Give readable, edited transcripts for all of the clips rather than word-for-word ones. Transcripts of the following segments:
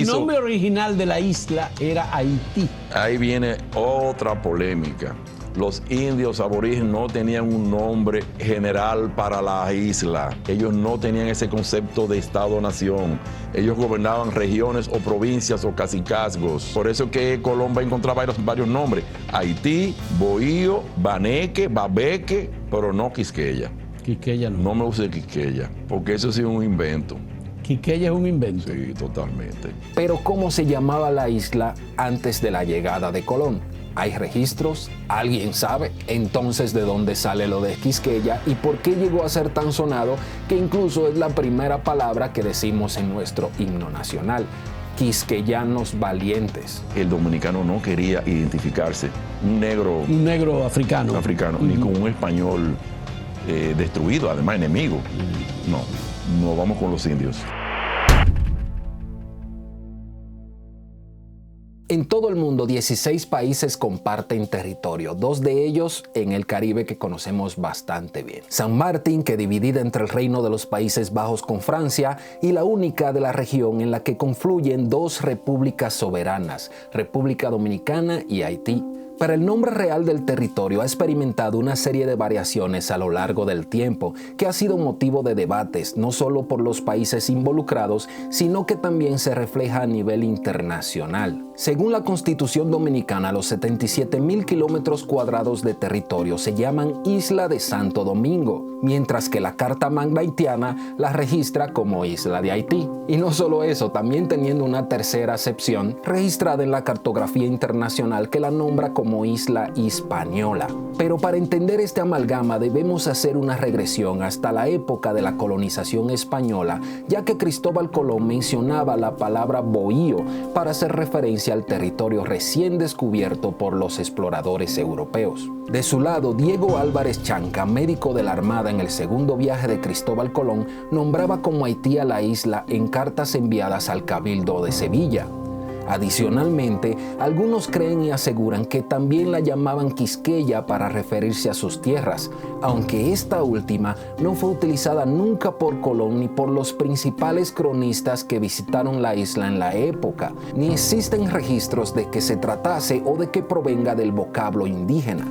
El nombre original de la isla era Haití. Ahí viene otra polémica. Los indios aborígenes no tenían un nombre general para la isla. Ellos no tenían ese concepto de Estado-nación. Ellos gobernaban regiones o provincias o cacicazgos. Por eso que Colón va a encontrar varios nombres. Haití, Bohío, Baneque, Babeque, pero no Quisqueya. Quisqueya no. No me use Quisqueya, porque eso sí es un invento. Quisqueya es un invento. Sí, totalmente. Pero ¿cómo se llamaba la isla antes de la llegada de Colón? ¿Hay registros? ¿Alguien sabe? Entonces, ¿de dónde sale lo de Quisqueya y por qué llegó a ser tan sonado que incluso es la primera palabra que decimos en nuestro himno nacional? Quisqueyanos valientes. El dominicano no quería identificarse. Un negro africano. Ni con un español destruido, además enemigo. No vamos con los indios. En todo el mundo, 16 países comparten territorio, 2 de ellos en el Caribe que conocemos bastante bien. San Martín, que dividida entre el Reino de los Países Bajos con Francia, y la única de la región en la que confluyen 2 repúblicas soberanas, República Dominicana y Haití. Pero el nombre real del territorio ha experimentado una serie de variaciones a lo largo del tiempo, que ha sido motivo de debates, no solo por los países involucrados, sino que también se refleja a nivel internacional. Según la Constitución Dominicana, los 77,000 kilómetros cuadrados de territorio se llaman Isla de Santo Domingo, mientras que la Carta Magna haitiana la registra como Isla de Haití. Y no solo eso, también teniendo una tercera acepción registrada en la cartografía internacional que la nombra como Isla Hispaniola. Pero para entender este amalgama debemos hacer una regresión hasta la época de la colonización española, ya que Cristóbal Colón mencionaba la palabra bohío para hacer referencia al territorio recién descubierto por los exploradores europeos. De su lado, Diego Álvarez Chanca, médico de la Armada en el segundo viaje de Cristóbal Colón, nombraba como Haití a la isla en cartas enviadas al Cabildo de Sevilla. Adicionalmente, algunos creen y aseguran que también la llamaban Quisqueya para referirse a sus tierras, aunque esta última no fue utilizada nunca por Colón ni por los principales cronistas que visitaron la isla en la época, ni existen registros de que se tratase o de que provenga del vocablo indígena.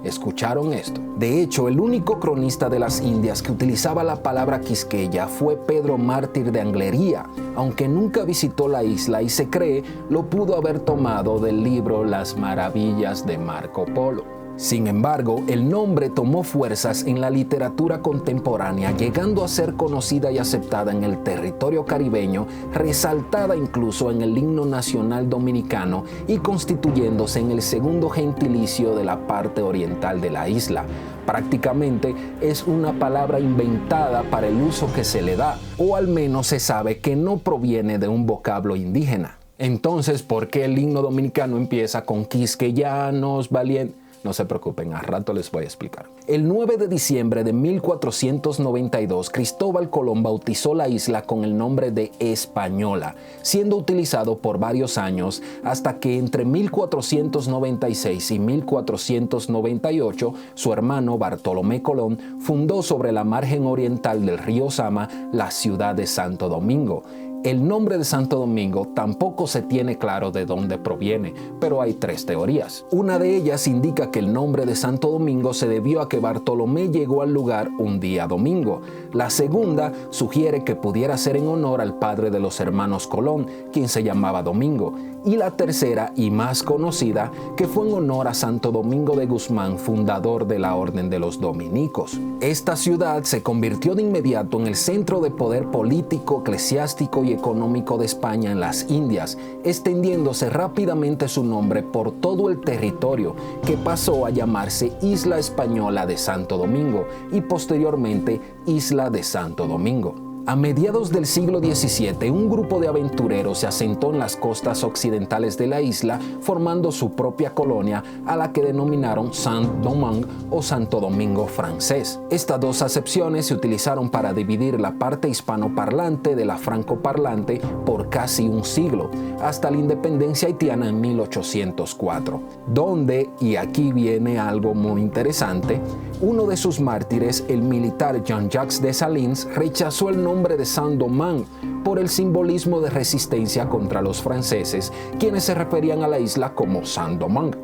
¿Escucharon esto? De hecho, el único cronista de las Indias que utilizaba la palabra Quisqueya fue Pedro Mártir de Anglería, aunque nunca visitó la isla y se cree lo pudo haber tomado del libro Las Maravillas de Marco Polo. Sin embargo, el nombre tomó fuerzas en la literatura contemporánea, llegando a ser conocida y aceptada en el territorio caribeño, resaltada incluso en el himno nacional dominicano y constituyéndose en el segundo gentilicio de la parte oriental de la isla. Prácticamente es una palabra inventada para el uso que se le da, o al menos se sabe que no proviene de un vocablo indígena. Entonces, ¿por qué el himno dominicano empieza con quisqueyanos valientes? No se preocupen, al rato les voy a explicar. El 9 de diciembre de 1492, Cristóbal Colón bautizó la isla con el nombre de Española, siendo utilizado por varios años hasta que entre 1496 y 1498, su hermano Bartolomé Colón fundó sobre la margen oriental del río Sama la ciudad de Santo Domingo. El nombre de Santo Domingo tampoco se tiene claro de dónde proviene, pero hay 3 teorías. Una de ellas indica que el nombre de Santo Domingo se debió a que Bartolomé llegó al lugar un día domingo. La segunda sugiere que pudiera ser en honor al padre de los hermanos Colón, quien se llamaba Domingo. Y la tercera, y más conocida, que fue en honor a Santo Domingo de Guzmán, fundador de la Orden de los Dominicos. Esta ciudad se convirtió de inmediato en el centro de poder político, eclesiástico y económico de España en las Indias, extendiéndose rápidamente su nombre por todo el territorio, que pasó a llamarse Isla Española de Santo Domingo y posteriormente Isla de Santo Domingo. A mediados del siglo XVII, un grupo de aventureros se asentó en las costas occidentales de la isla, formando su propia colonia, a la que denominaron Saint-Domingue o Santo Domingo francés. Estas 2 acepciones se utilizaron para dividir la parte hispanoparlante de la francoparlante por casi un siglo, hasta la independencia haitiana en 1804, donde, y aquí viene algo muy interesante, uno de sus mártires, el militar Jean-Jacques Dessalines, rechazó el nombre de Saint-Domingue por el simbolismo de resistencia contra los franceses, quienes se referían a la isla como Saint-Domingue,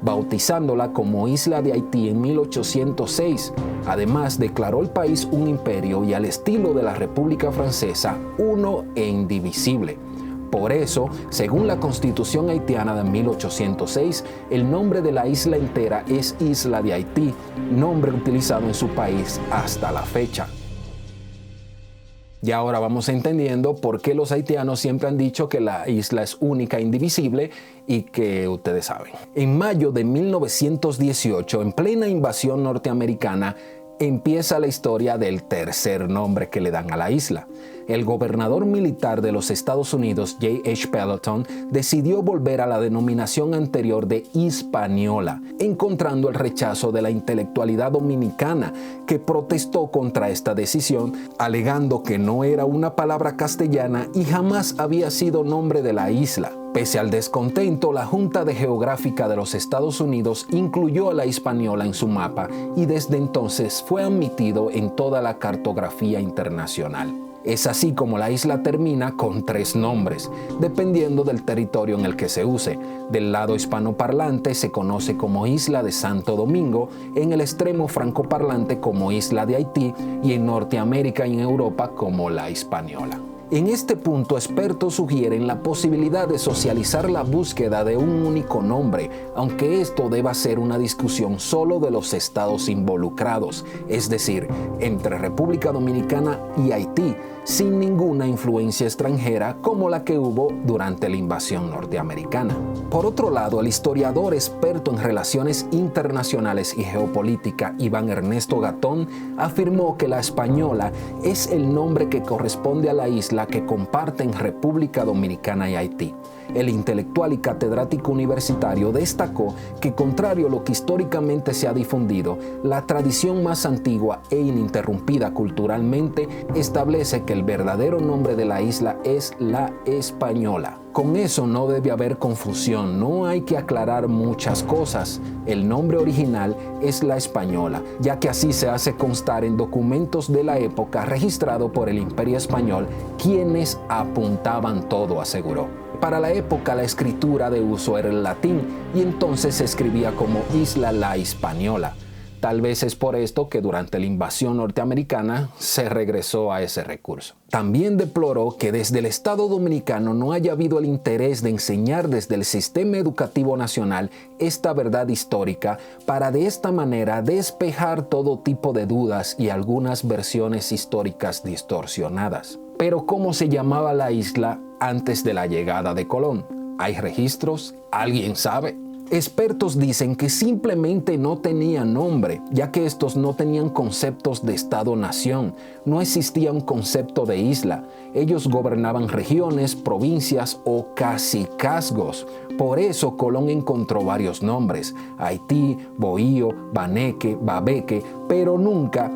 bautizándola como Isla de Haití en 1806. Además, declaró el país un imperio y al estilo de la República Francesa, uno e indivisible. Por eso, según la Constitución haitiana de 1806, el nombre de la isla entera es Isla de Haití, nombre utilizado en su país hasta la fecha. Y ahora vamos entendiendo por qué los haitianos siempre han dicho que la isla es única e indivisible y que ustedes saben. En mayo de 1918, en plena invasión norteamericana, empieza la historia del tercer nombre que le dan a la isla. El gobernador militar de los Estados Unidos, J.H. Pelleton, decidió volver a la denominación anterior de Hispaniola, encontrando el rechazo de la intelectualidad dominicana, que protestó contra esta decisión, alegando que no era una palabra castellana y jamás había sido nombre de la isla. Pese al descontento, la Junta de Geográfica de los Estados Unidos incluyó a la Hispaniola en su mapa y desde entonces fue admitido en toda la cartografía internacional. Es así como la isla termina con 3 nombres, dependiendo del territorio en el que se use. Del lado hispanoparlante se conoce como Isla de Santo Domingo, en el extremo francoparlante como Isla de Haití y en Norteamérica y en Europa como la Hispaniola. En este punto, expertos sugieren la posibilidad de socializar la búsqueda de un único nombre, aunque esto deba ser una discusión solo de los estados involucrados, es decir, entre República Dominicana y Haití, sin ninguna influencia extranjera como la que hubo durante la invasión norteamericana. Por otro lado, el historiador experto en relaciones internacionales y geopolítica Iván Ernesto Gatón afirmó que la Hispaniola es el nombre que corresponde a la isla que comparten República Dominicana y Haití. El intelectual y catedrático universitario destacó que, contrario a lo que históricamente se ha difundido, la tradición más antigua e ininterrumpida culturalmente establece que el verdadero nombre de la isla es la Española. Con eso no debe haber confusión, no hay que aclarar muchas cosas. El nombre original es la Española, ya que así se hace constar en documentos de la época registrado por el Imperio Español, quienes apuntaban todo, aseguró. Para la época la escritura de uso era el latín y entonces se escribía como Isla la Hispaniola. Tal vez es por esto que durante la invasión norteamericana se regresó a ese recurso. También deploró que desde el Estado Dominicano no haya habido el interés de enseñar desde el sistema educativo nacional esta verdad histórica para de esta manera despejar todo tipo de dudas y algunas versiones históricas distorsionadas. Pero ¿cómo se llamaba la isla antes de la llegada de Colón? ¿Hay registros? ¿Alguien sabe? Expertos dicen que simplemente no tenía nombre, ya que estos no tenían conceptos de Estado-nación, no existía un concepto de isla. Ellos gobernaban regiones, provincias o cacicazgos. Por eso Colón encontró varios nombres: Haití, Bohío, Baneque, Babeque, pero nunca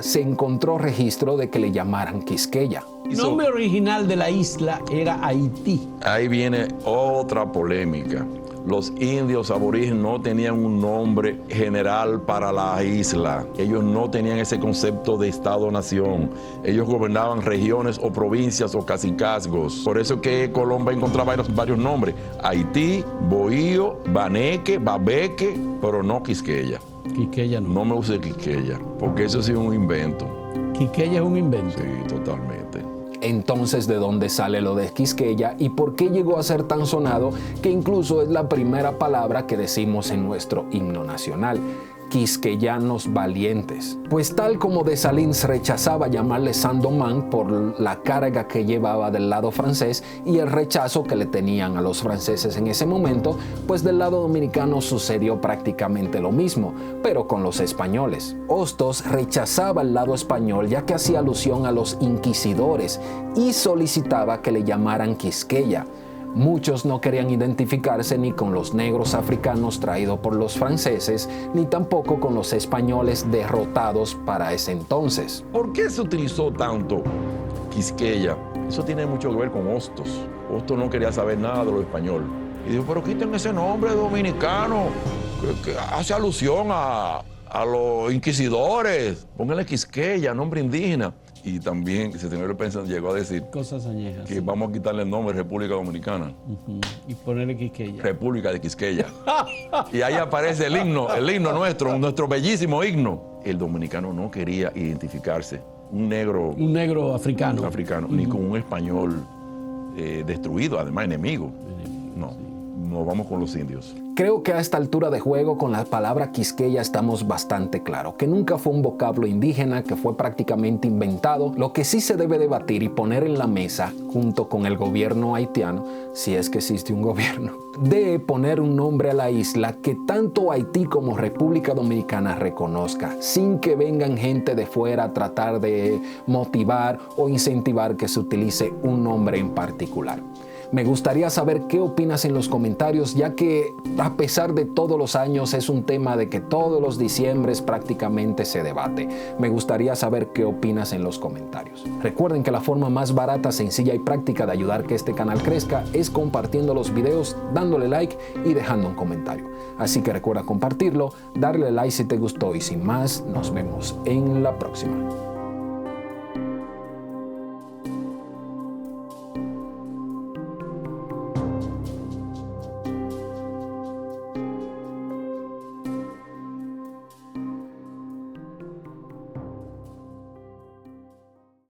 se encontró registro de que le llamaran Quisqueya. El nombre original de la isla era Haití. Ahí viene otra polémica. Los indios aborígenes no tenían un nombre general para la isla. Ellos no tenían ese concepto de Estado-nación. Ellos gobernaban regiones o provincias o cacicazgos. Por eso que Colón va a encontrar varios nombres: Haití, Bohío, Baneque, Babeque, pero no Quisqueya. Quisqueya no. No me use Quisqueya, porque eso sí es un invento. Quisqueya es un invento. Sí, totalmente. Entonces, ¿de dónde sale lo de Quisqueya y por qué llegó a ser tan sonado que incluso es la primera palabra que decimos en nuestro himno nacional? Quisqueyanos valientes. Pues tal como Dessalines rechazaba llamarle Saint-Domingue por la carga que llevaba del lado francés y el rechazo que le tenían a los franceses en ese momento, pues del lado dominicano sucedió prácticamente lo mismo, pero con los españoles. Hostos rechazaba el lado español ya que hacía alusión a los inquisidores y solicitaba que le llamaran Quisqueya. Muchos no querían identificarse ni con los negros africanos traídos por los franceses, ni tampoco con los españoles derrotados para ese entonces. ¿Por qué se utilizó tanto Quisqueya? Eso tiene mucho que ver con Hostos. Hostos no quería saber nada de lo español. Y dijo, pero quiten ese nombre dominicano que hace alusión a los inquisidores. Pónganle Quisqueya, nombre indígena. Y también el señor Spencer llegó a decir Cosas añejas. que vamos a quitarle el nombre República Dominicana. Y ponerle Quisqueya. República de Quisqueya. Y ahí aparece el himno nuestro bellísimo himno. El dominicano no quería identificarse, un negro africano. ni con un español destruido, además enemigo. No, nos vamos con los indios. Creo que a esta altura de juego con la palabra Quisqueya estamos bastante claros, que nunca fue un vocablo indígena, que fue prácticamente inventado. Lo que sí se debe debatir y poner en la mesa, junto con el gobierno haitiano, si es que existe un gobierno, de poner un nombre a la isla que tanto Haití como República Dominicana reconozca, sin que vengan gente de fuera a tratar de motivar o incentivar que se utilice un nombre en particular. Me gustaría saber qué opinas en los comentarios, ya que a pesar de todos los años es un tema de que todos los diciembres prácticamente se debate. Me gustaría saber qué opinas en los comentarios. Recuerden que la forma más barata, sencilla y práctica de ayudar que este canal crezca es compartiendo los videos, dándole like y dejando un comentario. Así que recuerda compartirlo, darle like si te gustó y sin más, nos vemos en la próxima.